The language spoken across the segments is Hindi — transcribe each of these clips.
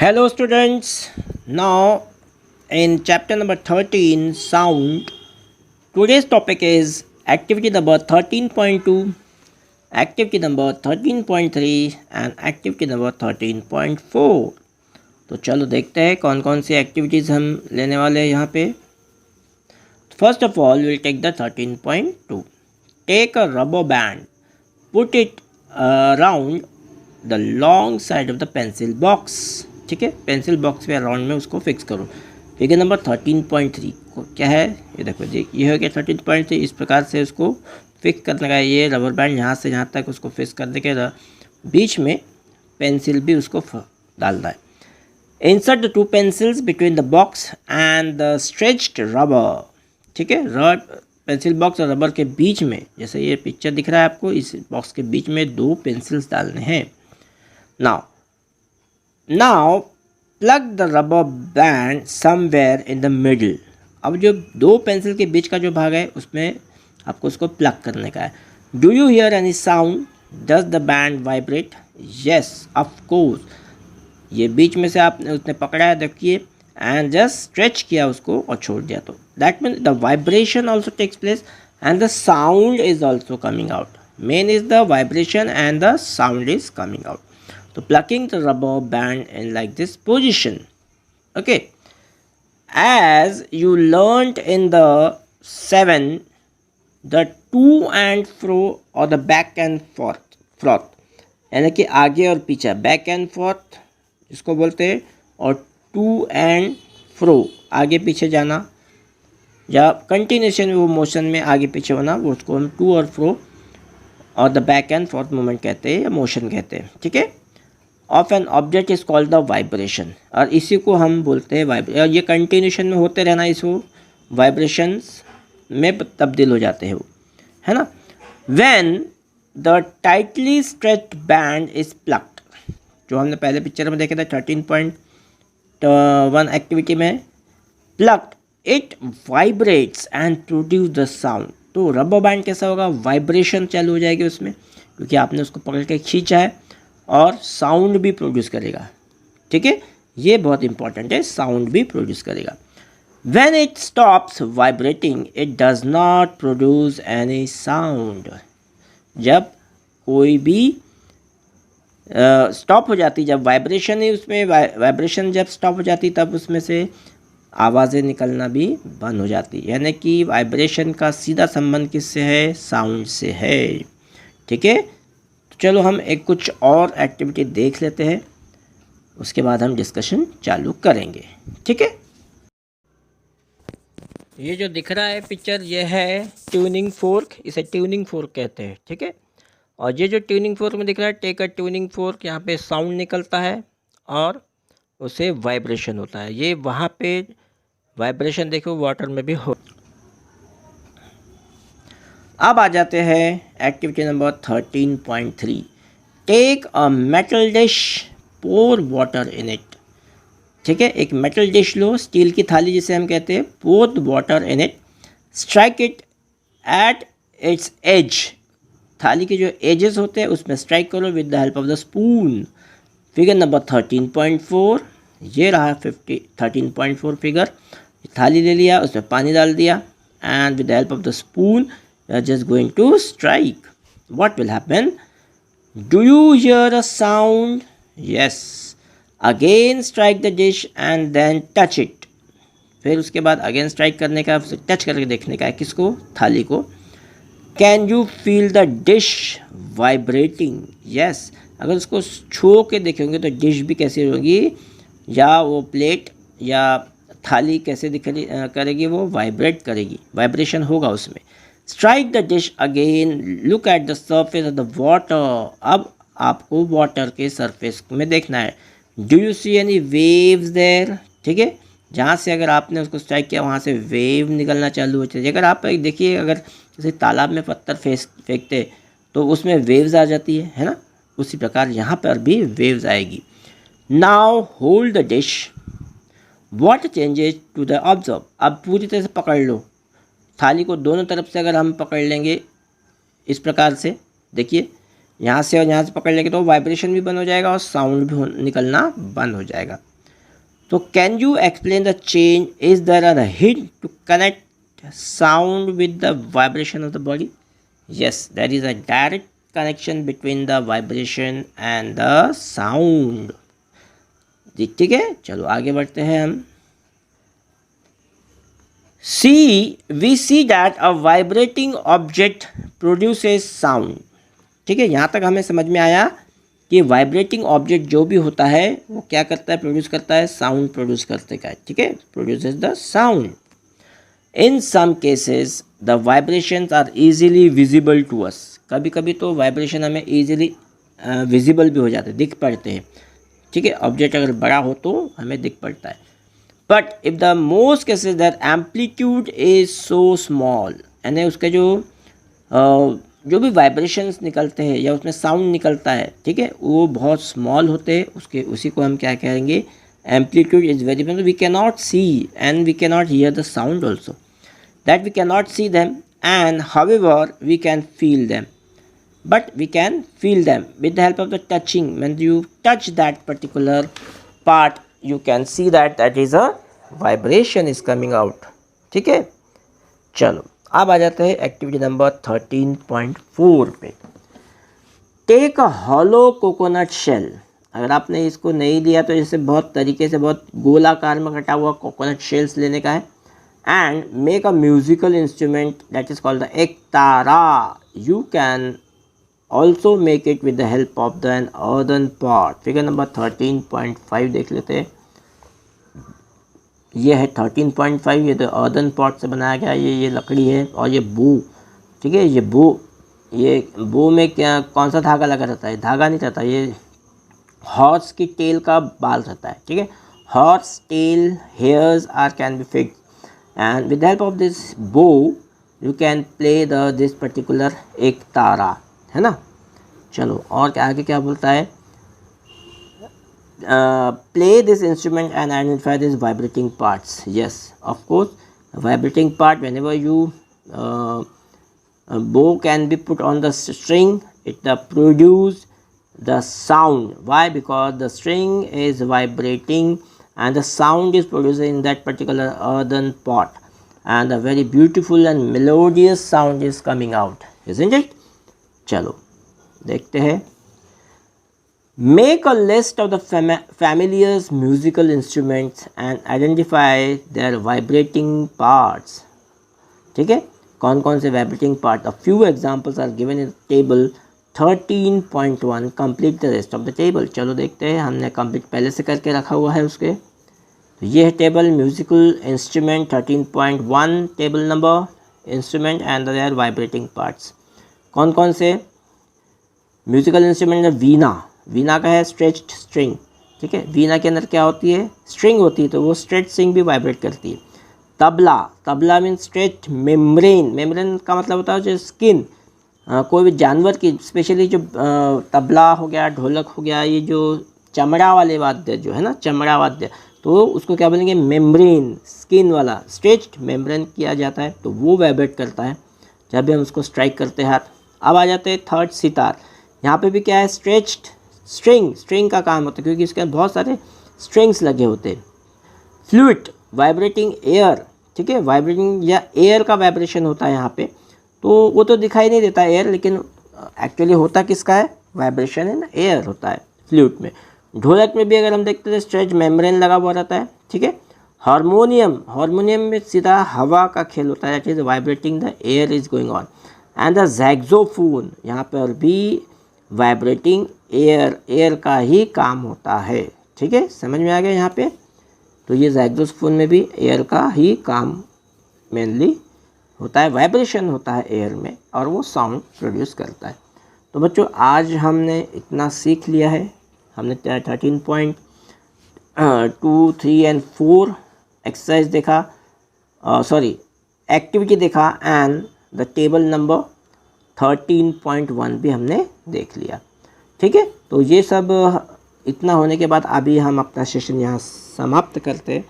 Hello students, now in chapter number 13 sound, today's topic is activity number 13.2, activity number 13.3 and activity number 13.4. तो चलो देखते हैं कौन कौन सी एक्टिविटीज़ हम लेने वाले हैं यहाँ पे. First of all, we'll take the 13.2. Take a rubber band, put it around the long side of the pencil box. ठीक है, पेंसिल बॉक्स पे अराउंड में उसको फिक्स करो. फिगर नंबर 13.3 को क्या है, ये देखो ये हो गया 13.3. इस प्रकार से उसको फिक्स करने का है. ये रबर बैंड यहाँ से यहाँ तक उसको फिक्स करने के बीच में पेंसिल भी उसको डालना है. Insert the two pencils between the box and the stretched rubber. ठीक है, पेंसिल बॉक्स और रबर के बीच में, जैसे ये पिक्चर दिख रहा है आपको, इस बॉक्स के बीच में दो पेंसिल्स डालने हैं. Now plug the rubber band somewhere in the middle. अब जो दो पेंसिल के बीच का जो भाग है उसमें आपको उसको प्लग करने का है. Do you hear any sound? Does the band vibrate? Yes, of course. ये बीच में से आपने उसने पकड़ा है, देखिए, and just stretch किया उसको और छोड़ दिया. तो that means the vibration also takes place and the sound is also coming out. Main is the vibration and the sound is coming out. So plucking the rubber band in like this position. Okay. As you learnt in the 7, the to and fro or the back and forth, यानी कि आगे और पीछे, बैक एंड फोर्थ इसको बोलते हैं, और टू एंड फ्रो आगे पीछे जाना या कंटिन्यूशन में वो मोशन में आगे पीछे होना, वो उसको हम टू और फ्रो और the back and fourth movement कहते हैं या मोशन कहते हैं. ठीक है. Of an object is called the vibration, और इसी को हम बोलते हैं वाइब्रेशन. और ये कंटिन्यूशन में होते रहना, इसको वाइब्रेशंस में तब्दील हो जाते हैं वो, है ना. When the tightly stretched band is plucked, जो हमने पहले पिक्चर में देखे थे 13.1 एक्टिविटी में, plucked it vibrates and produce the sound. तो रबर बैंड कैसा होगा, वाइब्रेशन चालू हो जाएगी उसमें, क्योंकि आपने उसको पकड़ के खींचा है, और साउंड भी प्रोड्यूस करेगा. ठीक है, ये बहुत इंपॉर्टेंट है, साउंड भी प्रोड्यूस करेगा. When it stops vibrating it does not produce any sound. जब कोई भी स्टॉप हो जाती, जब वाइब्रेशन ही उसमें वाइब्रेशन जब स्टॉप हो जाती, तब उसमें से आवाज़ें निकलना भी बंद हो जाती. यानी कि वाइब्रेशन का सीधा संबंध किससे है, साउंड से है. ठीक है, चलो हम एक कुछ और एक्टिविटी देख लेते हैं, उसके बाद हम डिस्कशन चालू करेंगे. ठीक है, ये जो दिख रहा है पिक्चर, ये है ट्यूनिंग फोर्क. इसे ट्यूनिंग फोर्क कहते हैं. ठीक है, और ये जो ट्यूनिंग फोर्क में दिख रहा है, टेक अ ट्यूनिंग फोर्क, यहाँ पे साउंड निकलता है और उसे वाइब्रेशन होता है. ये वहाँ पे वाइब्रेशन देखो वाटर में भी हो. अब आ जाते हैं activity number 13.3. Take a metal dish, pour water in it. ठीक है, एक मेटल डिश लो, स्टील की थाली जिसे हम कहते हैं, pour water in it, strike it at its edge. थाली के जो एजेस होते हैं उसमें स्ट्राइक करो with the help of the spoon. Figure number 13.4, ये रहा 13.4 फिगर. थाली ले लिया, उसमें पानी डाल दिया, and with the help of the spoon you are just going to strike. What will happen? Do you hear a sound? Yes. Again strike the dish and then touch it. फिर उसके बाद अगेन स्ट्राइक करने का, टच करके देखने का है, किसको, थाली को. Can you feel the dish vibrating? Yes. अगर उसको छू के देखेंगे तो डिश भी कैसी होगी, या वो प्लेट या थाली कैसे करेगी, वो वाइब्रेट करेगी, वाइब्रेशन होगा उसमें. Strike the dish again, look at the surface of the water. अब आपको वाटर के सरफेस में देखना है. Do you see any waves there. ठीक है, जहाँ से अगर आपने उसको स्ट्राइक किया वहाँ से वेव निकलना चालू होते हैं. अगर आप देखिए, अगर जैसे तालाब में पत्थर फेंकते तो उसमें वेव्स आ जाती है ना, उसी प्रकार यहाँ पर भी वेव्स आएगी. Now hold the dish, water changes to the observe. अब पूरी तरह से पकड़ लो थाली को, दोनों तरफ से अगर हम पकड़ लेंगे इस प्रकार से, देखिए यहाँ से और यहाँ से पकड़ लेंगे तो वाइब्रेशन भी बंद हो जाएगा और साउंड भी निकलना बंद हो जाएगा. So can you explain the change? Is there a hint to connect sound with the vibration of the body? Yes, there is a direct connection between the vibration and the sound. ठीक है, चलो आगे बढ़ते हैं हम. We see that a vibrating object produces sound. ठीक है, यहाँ तक हमें समझ में आया कि वाइब्रेटिंग ऑब्जेक्ट जो भी होता है वो क्या करता है, प्रोड्यूस करता है, साउंड प्रोड्यूस करते का. ठीक है, produces the sound. In some cases the vibrations are easily visible to us. कभी कभी तो वाइब्रेशन हमें इजीली विजिबल भी हो जाते हैं, दिख पड़ते हैं. ठीक है, ऑब्जेक्ट अगर बड़ा हो तो हमें दिख पड़ता है. But if the most cases that amplitude is so small, यानी उसके जो भी वाइब्रेशंस निकलते हैं या उसमें साउंड निकलता है, ठीक है, वो बहुत स्मॉल होते हैं. उसी को हम क्या कहेंगे, amplitude is very small. We can not see and we can not hear the sound also, that we can not see them and however we can feel them. But we can feel them with the help of the touching. When you touch that particular part, you can see that is a vibration is coming out. ठीक है, चलो अब आ जाते हैं एक्टिविटी नंबर 13.4 पे. Take a hollow coconut shell. अगर आपने इसको नहीं लिया तो जैसे बहुत तरीके से बहुत गोलाकार में कटा हुआ कोकोनट शेल्स लेने का है. And make a musical instrument that is called the ektara. You can also make it with the help of an earthen pot. Figure number 13.5 देख लेते हैं. ये है 13.5. ये तो earthen pot से बनाया गया. ये लकड़ी है और ये बो. ठीक है, ये बो में क्या कौन सा धागा लगा रहता है, धागा नहीं रहता, ये हॉर्स की टेल का बाल रहता है. ठीक है, horse tail hairs are can be fixed and with help of this bow you can play this particular ektara, है ना. चलो और क्या आगे क्या बोलता है, play this instrument and identify this vibrating parts. Yes of course, vibrating part whenever you bow can be put on the string, it produce the sound. Why? Because the string is vibrating and the sound is produced in that particular earthen pot, and a very beautiful and melodious sound is coming out, isn't it? चलो देखते हैं. Make a list of the familiars musical instruments and identify their vibrating parts. ठीक है, कौन कौन से vibrating part. A few examples are given in table 13.1. Complete the rest of the table. चलो देखते हैं, हमने कंप्लीट पहले से करके रखा हुआ है उसके. तो ये है table musical instrument 13.1 table number instrument and their vibrating parts. कौन कौन से म्यूजिकल इंस्ट्रूमेंट है. वीणा का है स्ट्रेच्ड स्ट्रिंग. ठीक है, वीणा के अंदर क्या होती है, स्ट्रिंग होती है, तो वो स्ट्रेच्ड स्ट्रिंग भी वाइब्रेट करती है. तबला मीन स्ट्रेच्ड मेम्ब्रेन का मतलब होता है जो स्किन, कोई भी जानवर की, स्पेशली जो तबला हो गया, ढोलक हो गया, ये जो चमड़ा वाले वाद्य जो है ना, चमड़ा वाद्य, तो उसको क्या बोलेंगे, मेम्ब्रेन, स्किन वाला स्ट्रेच्ड मेम्ब्रेन किया जाता है, तो वो वाइब्रेट करता है जब भी हम उसको स्ट्राइक करते हैं हाथ. अब आ जाते हैं थर्ड सितार. यहाँ पे भी क्या है, स्ट्रेच्ड स्ट्रिंग का काम होता है क्योंकि इसके अंदर बहुत सारे स्ट्रिंग्स लगे होते हैं. Fluid vibrating air. ठीक है, वाइब्रेटिंग या एयर का वाइब्रेशन होता है यहाँ पे, तो वो तो दिखाई नहीं देता एयर, लेकिन एक्चुअली होता किसका है, वाइब्रेशन इन एयर होता है फ्लूइड में. ढोलक में भी अगर हम देखते हैं स्ट्रेच मेम्ब्रेन लगा हुआ रहता है. ठीक है, हारमोनियम में सीधा हवा का खेल होता है, that is vibrating the air is going on. And the saxophone, यहाँ पर भी वाइब्रेटिंग एयर का ही काम होता है. ठीक है, समझ में आ गया यहाँ पे. तो ये जैक्सोफोन में भी एयर का ही काम मेनली होता है, वाइब्रेशन होता है एयर में और वो साउंड प्रोड्यूस करता है. तो बच्चों आज हमने इतना सीख लिया है. हमने 13.2, 3 and 4 एक्सरसाइज देखा, एक्टिविटी देखा, एंड द टेबल नंबर 13.1 भी हमने देख लिया. ठीक है, तो ये सब इतना होने के बाद अभी हम अपना सेशन यहाँ समाप्त करते हैं.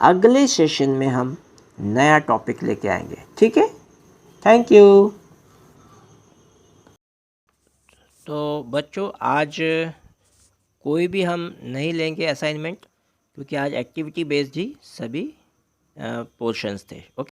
अगले सेशन में हम नया टॉपिक लेके आएंगे. ठीक है, थैंक यू. तो बच्चों आज कोई भी हम नहीं लेंगे असाइनमेंट, क्योंकि आज एक्टिविटी बेस्ड ही सभी पोर्शंस थे। ओके।